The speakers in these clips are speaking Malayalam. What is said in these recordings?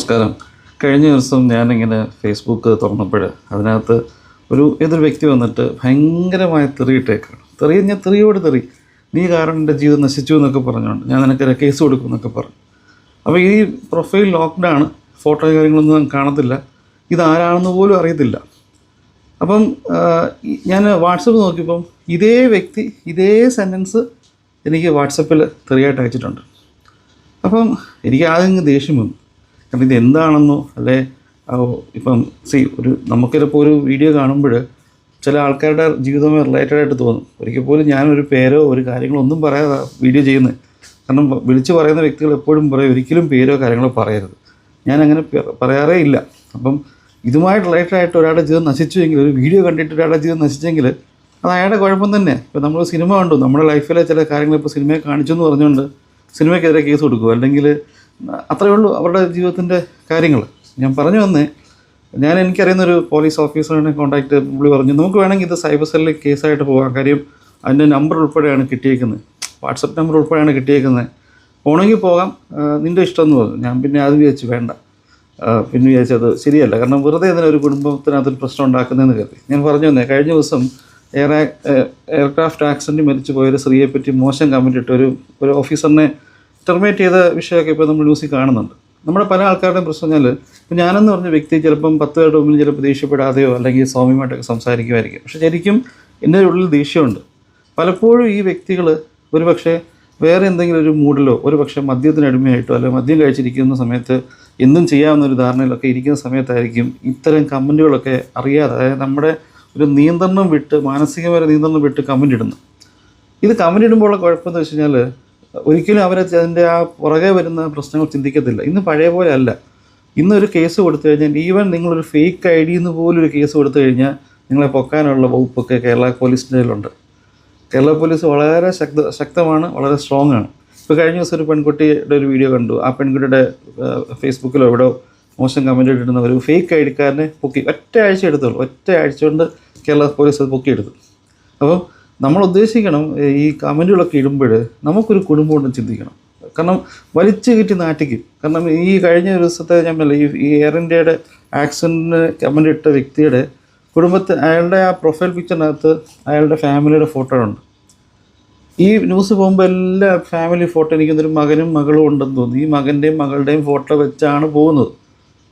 നമസ്കാരം. കഴിഞ്ഞ ദിവസം ഞാനിങ്ങനെ ഫേസ്ബുക്ക് തുറന്നപ്പോൾ അതിനകത്ത് ഏതൊരു വ്യക്തി വന്നിട്ട് ഭയങ്കരമായ തെറിയിട്ടേക്കാണ്. തെറിയോട് തെറി, നീ കാരണം എൻ്റെ ജീവിതം നശിച്ചു എന്നൊക്കെ പറഞ്ഞുകൊണ്ട് ഞാൻ നിനക്ക് കേസ് കൊടുക്കും എന്നൊക്കെ പറഞ്ഞു. അപ്പോൾ ഈ പ്രൊഫൈൽ ലോക്ക്ഡാണ്, ഫോട്ടോ കാര്യങ്ങളൊന്നും ഞാൻ കാണത്തില്ല, ഇതാരാണെന്ന് പോലും അറിയത്തില്ല. അപ്പം ഞാൻ വാട്സപ്പ് നോക്കിയപ്പം ഇതേ വ്യക്തി ഇതേ സെൻറ്റൻസ് എനിക്ക് വാട്സപ്പിൽ തെറിയായിട്ട് അയച്ചിട്ടുണ്ട്. അപ്പം എനിക്ക് ആദ്യം ദേഷ്യം വന്നു. കാരണം ഇത് എന്താണെന്നോ അല്ലെ ഇപ്പം നമുക്കിപ്പോൾ ഒരു വീഡിയോ കാണുമ്പോൾ ചില ആൾക്കാരുടെ ജീവിതവുമായി റിലേറ്റഡ് ആയിട്ട് തോന്നും. ഒരിക്കൽ പോലും ഞാനൊരു പേരോ ഒരു കാര്യങ്ങളോ ഒന്നും പറയാതെ വീഡിയോ ചെയ്യുന്നത്. കാരണം വിളിച്ച് പറയുന്ന വ്യക്തികൾ എപ്പോഴും പറയും ഒരിക്കലും പേരോ കാര്യങ്ങളോ പറയരുത്. ഞാനങ്ങനെ പറയാറേ ഇല്ല. അപ്പം ഇതുമായിട്ട് റിലേറ്റഡ് ആയിട്ട് ഒരാളുടെ ജീവിതം നശിച്ചുവെങ്കിൽ, ഒരു വീഡിയോ കണ്ടിട്ട് ഒരാളുടെ ജീവിതം നശിച്ചെങ്കിൽ അത് അയാളുടെ കുഴപ്പം തന്നെ. ഇപ്പോൾ നമ്മൾ സിനിമ കണ്ടു, നമ്മുടെ ലൈഫിലെ ചില കാര്യങ്ങൾ ഇപ്പോൾ സിനിമയെ കാണിച്ചു എന്ന് പറഞ്ഞുകൊണ്ട് സിനിമയ്ക്കെതിരെ കേസ് കൊടുക്കുക, അല്ലെങ്കിൽ അത്രയേ ഉള്ളൂ അവരുടെ ജീവിതത്തിൻ്റെ കാര്യങ്ങൾ. ഞാൻ പറഞ്ഞു വന്നേ, എനിക്കറിയുന്നൊരു പോലീസ് ഓഫീസറിനെ കോൺടാക്ട് പുള്ളി പറഞ്ഞു നമുക്ക് വേണമെങ്കിൽ ഇത് സൈബർ സെല്ലിൽ കേസായിട്ട് പോകാം. കാര്യം അതിൻ്റെ നമ്പർ ഉൾപ്പെടെയാണ് കിട്ടിയേക്കുന്നത്, വാട്സപ്പ് നമ്പർ ഉൾപ്പെടെയാണ് കിട്ടിയേക്കുന്നത്, പോകണമെങ്കിൽ പോകാം, നിൻ്റെ ഇഷ്ടം എന്ന് പറഞ്ഞു. ഞാൻ പിന്നെ അത് വിചാരിച്ചു വേണ്ട, പിന്നെ വിചാരിച്ചത് ശരിയല്ല. കാരണം വെറുതെ ഇതിന് ഒരു കുടുംബത്തിനകത്തൊരു പ്രശ്നം ഉണ്ടാക്കുന്നതെന്ന് കരുതി ഞാൻ പറഞ്ഞു വന്നേ. കഴിഞ്ഞ ദിവസം എയർക്രാഫ്റ്റ് ആക്സിഡൻറ്റ് മരിച്ചു പോയൊരു സ്ത്രീയെപ്പറ്റി മോശം കമൻറ്റ് ഇട്ട് ഒരു ഓഫീസറിനെ ടെർമിനേറ്റ് ചെയ്ത വിഷയമൊക്കെ ഇപ്പോൾ നമ്മൾ ന്യൂസിൽ കാണുന്നുണ്ട്. നമ്മുടെ പല ആൾക്കാരുടെയും പ്രശ്നം പറഞ്ഞാൽ, ഇപ്പോൾ ഞാനെന്ന് പറഞ്ഞ വ്യക്തി ചിലപ്പം 10 പേരുടെ മുമ്പിൽ ചിലപ്പോൾ ദേഷ്യപ്പെടാതെയോ അല്ലെങ്കിൽ സൗമ്യമായിട്ടൊക്കെ സംസാരിക്കുമായിരിക്കും. പക്ഷേ ശരിക്കും എൻ്റെ ഉള്ളിൽ ദേഷ്യമുണ്ട്. പലപ്പോഴും ഈ വ്യക്തികൾ ഒരുപക്ഷെ വേറെ എന്തെങ്കിലും ഒരു മൂഡിലോ ഒരുപക്ഷെ മദ്യത്തിനടിമയായിട്ടോ അല്ലെങ്കിൽ മദ്യം കഴിച്ചിരിക്കുന്ന സമയത്ത് എന്തും ചെയ്യാവുന്ന ഒരു ധാരണയിലൊക്കെ ഇരിക്കുന്ന സമയത്തായിരിക്കും ഇത്തരം കമൻറ്റുകളൊക്കെ അറിയാതെ, അതായത് നമ്മുടെ ഒരു നിയന്ത്രണം വിട്ട്, മാനസികമായ നിയന്ത്രണം വിട്ട് കമൻറ്റ് ഇടുന്നു. ഇത് കമൻറ്റ് ഇടുമ്പോഴുള്ള കുഴപ്പമെന്ന് വെച്ച് കഴിഞ്ഞാൽ ഒരിക്കലും അതിൻ്റെ ആ പുറകെ വരുന്ന പ്രശ്നങ്ങൾ ചിന്തിക്കത്തില്ല. ഇന്ന് പഴയ പോലെ അല്ല. ഇന്നൊരു കേസ് കൊടുത്തു കഴിഞ്ഞാൽ, ഈവൻ നിങ്ങളൊരു ഫേക്ക് ഐ ഡിന്ന് പോലും ഒരു കേസ് കൊടുത്തു കഴിഞ്ഞാൽ നിങ്ങളെ പൊക്കാനുള്ള വകുപ്പൊക്കെ കേരള പോലീസിൻ്റെ കയ്യിലുണ്ട്. കേരള പോലീസ് വളരെ ശക്തമാണ്, വളരെ സ്ട്രോങ് ആണ്. ഇപ്പോൾ കഴിഞ്ഞ ദിവസം ഒരു പെൺകുട്ടിയുടെ ഒരു വീഡിയോ കണ്ടു. ആ പെൺകുട്ടിയുടെ ഫേസ്ബുക്കിലോ എവിടെയോ മോശം കമൻറ്റ് ഇടുന്ന ഒരു ഫേക്ക് ഐ ഡിക്കാരനെ പൊക്കി ഒറ്റ ആഴ്ച കൊണ്ട് കേരള പോലീസ് അത് പൊക്കിയെടുത്തു. അപ്പോൾ നമ്മൾ ഉദ്ദേശിക്കണം, ഈ കമൻറ്റുകളൊക്കെ ഇടുമ്പോൾ നമുക്കൊരു കുടുംബമുണ്ടെന്ന് ചിന്തിക്കണം. കാരണം വലിച്ചു കയറ്റി നാട്ടിക്കും. കാരണം ഈ കഴിഞ്ഞ ദിവസത്തെ ഈ എയർ ഇന്ത്യയുടെ ആക്സിഡൻറ്റിന് കമൻറ്റ് ഇട്ട വ്യക്തിയുടെ അയാളുടെ ആ പ്രൊഫൈൽ പിക്ചറിനകത്ത് അയാളുടെ ഫാമിലിയുടെ ഫോട്ടോ ഉണ്ട്. ഈ ന്യൂസ് പോകുമ്പോൾ എല്ലാ ഫാമിലി ഫോട്ടോ, എനിക്കൊന്നൊരു മകനും മകളും ഉണ്ടെന്ന് തോന്നുന്നു. ഈ മകൻ്റെയും മകളുടെയും ഫോട്ടോ വെച്ചാണ് പോകുന്നത്.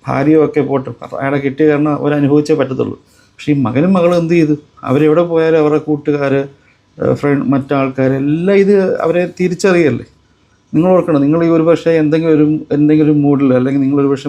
ഭാര്യയൊക്കെ പോട്ടെ, അയാളെ കിട്ടിയ കാരണം അവരനുഭവിച്ചേ പറ്റത്തുള്ളൂ. പക്ഷേ ഈ മകനും മകളും എന്ത് ചെയ്തു? അവരെവിടെ പോയാലും അവരുടെ കൂട്ടുകാർ, മറ്റാൾക്കാർ എല്ലാം ഇത് അവരെ തിരിച്ചറിയല്ലേ. നിങ്ങൾ ഓർക്കണം, നിങ്ങൾ ഈ ഒരു പക്ഷേ എന്തെങ്കിലും ഒരു മൂഡിൽ, അല്ലെങ്കിൽ നിങ്ങളൊരു പക്ഷേ